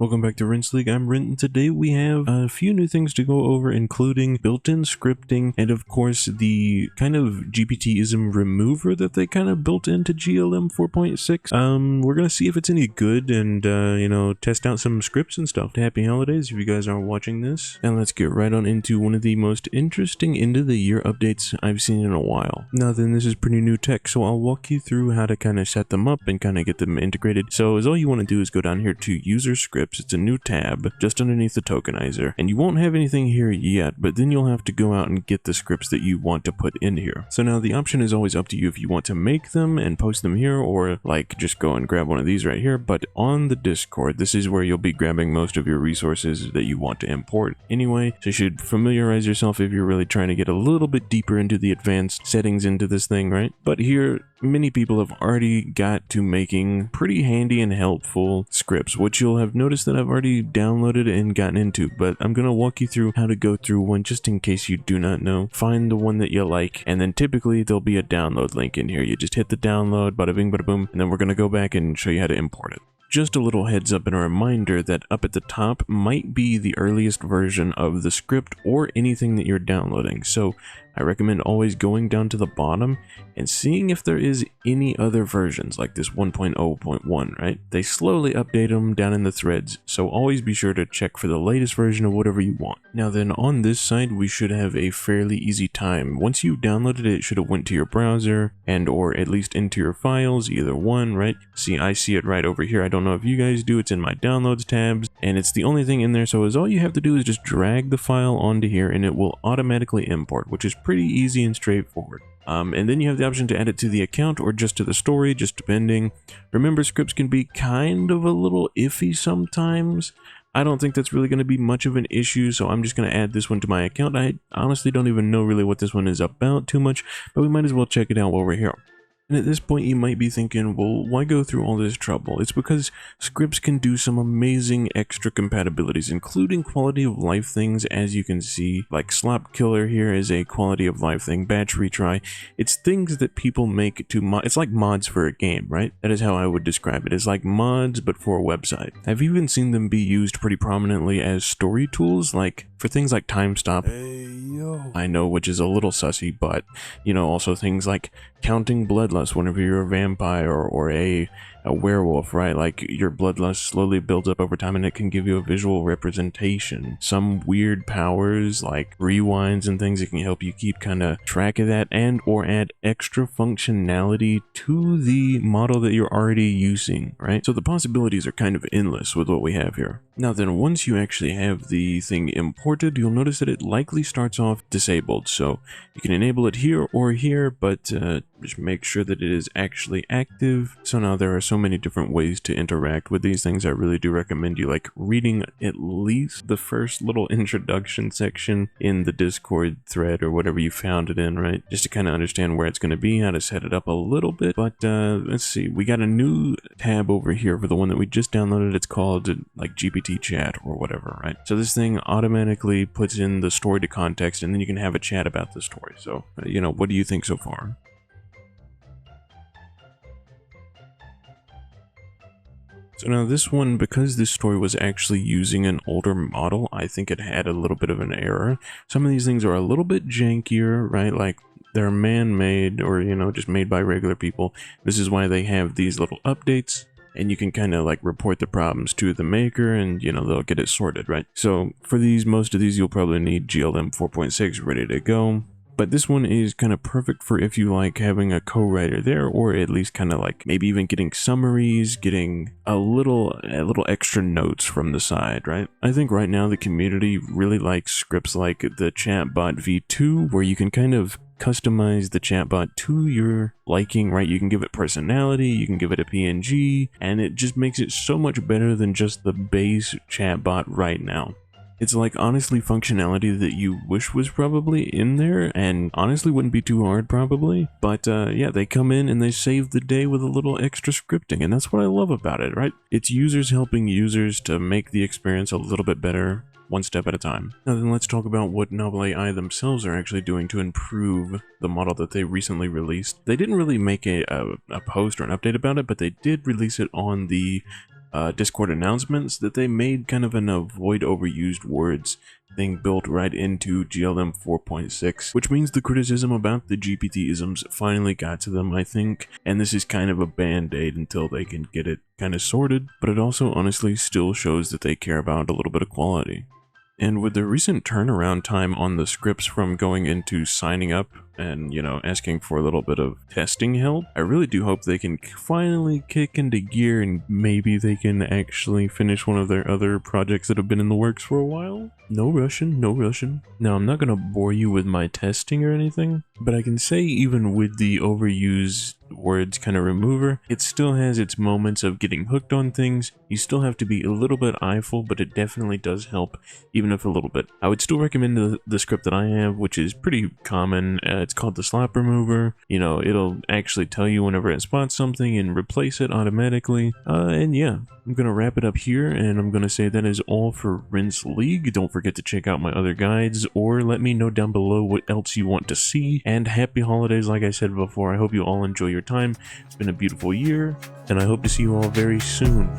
Welcome back to Rinse League. I'm Rint, and today we have a few new things to go over, including built-in scripting, and of course the kind of GPT-ism remover that they kind of built into GLM 4.6. We're gonna see if it's any good and, test out some scripts and stuff. Happy holidays if you guys are watching this. And let's get right on into one of the most interesting end-of-the-year updates I've seen in a while. Now then, this is pretty new tech, so I'll walk you through how to kind of set them up and kind of get them integrated. So all you want to do is go down here to User Scripts. It's a new tab just underneath the tokenizer, and you won't have anything here yet, but then you'll have to go out and get the scripts that you want to put in here. So now the option is always up to you if you want to make them and post them here, or like just go and grab one of these right here. But on the Discord, this is where you'll be grabbing most of your resources that you want to import anyway, so you should familiarize yourself if you're really trying to get a little bit deeper into the advanced settings into this thing, right? But here, many people have already got to making pretty handy and helpful scripts, which you'll have noticed that I've already downloaded and gotten into, but I'm going to walk you through how to go through one just in case you do not know. Find the one that you like, and then typically there'll be a download link in here. You just hit the download, bada bing, bada boom, and then we're going to go back and show you how to import it. Just a little heads up and a reminder that up at the top might be the earliest version of the script or anything that you're downloading. So I recommend always going down to the bottom and seeing if there is any other versions like this 1.0.1, right? They slowly update them down in the threads, so always be sure to check for the latest version of whatever you want. Now then, on this side, we should have a fairly easy time. Once you downloaded it, it should have went to your browser and or at least into your files, either one, right? See, I see it right over here. I don't know if you guys do. It's in my downloads tabs, and it's the only thing in there, so all you have to do is just drag the file onto here and it will automatically import, which is pretty easy and straightforward. And then you have the option to add it to the account or just to the story, just depending. Remember, scripts can be kind of a little iffy sometimes. I don't think that's really going to be much of an issue, so I'm just going to add this one to my account. I honestly don't even know really what this one is about too much, but we might as well check it out while we're here. And at this point you might be thinking, well, why go through all this trouble? It's because scripts can do some amazing extra compatibilities, including quality of life things, as you can see. Like Slop Killer here is a quality of life thing, batch retry. It's things that people make to it's like mods for a game, right? That is how I would describe it. It's like mods, but for a website. I've even seen them be used pretty prominently as story tools, like for things like Time Stop. Hey, yo. I know, which is a little sussy, but, also things like counting bloodlust whenever you're a vampire or a werewolf, right? Like your bloodlust slowly builds up over time and it can give you a visual representation. Some weird powers like rewinds and things that can help you keep kind of track of that and or add extra functionality to the model that you're already using, right? So the possibilities are kind of endless with what we have here. Now then, once you actually have the thing imported, you'll notice that it likely starts off disabled. So you can enable it here or here, but just make sure that it is actually active. So now there are so many different ways to interact with these things. I really do recommend you like reading at least the first little introduction section in the Discord thread or whatever you found it in, right? Just to kind of understand where it's going to be, how to set it up a little bit. But let's see, we got a new tab over here for the one that we just downloaded. It's called like GPT chat or whatever, right? So this thing automatically puts in the story to context and then you can have a chat about the story. So, what do you think so far? So now this one, because this story was actually using an older model, I think it had a little bit of an error. Some of these things are a little bit jankier, right? Like they're man-made or, just made by regular people. This is why they have these little updates. And you can kind of like report the problems to the maker and, they'll get it sorted, right? So for most of these, you'll probably need GLM 4.6 ready to go. But this one is kind of perfect for if you like having a co-writer there, or at least kind of like maybe even getting summaries, getting a little extra notes from the side, right? I think right now the community really likes scripts like the Chatbot V2, where you can kind of customize the chatbot to your liking, right? You can give it personality, you can give it a PNG, and it just makes it so much better than just the base chatbot right now. It's like honestly functionality that you wish was probably in there and honestly wouldn't be too hard probably. But yeah, they come in and they save the day with a little extra scripting, and that's what I love about it, right? It's users helping users to make the experience a little bit better, one step at a time. Now then, let's talk about what Novelai themselves are actually doing to improve the model that they recently released. They didn't really make a post or an update about it, but they did release it on the Discord announcements that they made kind of an avoid overused words thing built right into GLM 4.6, which means the criticism about the GPT-isms finally got to them, I think, and this is kind of a band-aid until they can get it kind of sorted, but it also honestly still shows that they care about a little bit of quality. And with the recent turnaround time on the scripts from going into signing up and, asking for a little bit of testing help, I really do hope they can finally kick into gear and maybe they can actually finish one of their other projects that have been in the works for a while. No rushing, no rushing. Now, I'm not going to bore you with my testing or anything, but I can say even with the overused words kind of remover, it still has its moments of getting hooked on things. You still have to be a little bit eyeful, but it definitely does help, even if a little bit. I would still recommend the script that I have, which is pretty common. It's called the slap remover. It'll actually tell you whenever it spots something and replace it automatically. And yeah, I'm going to wrap it up here, and I'm going to say that is all for Rinse League. Don't forget to check out my other guides, or let me know down below what else you want to see. And happy holidays, like I said before. I hope you all enjoy your time. It's been a beautiful year, and I hope to see you all very soon.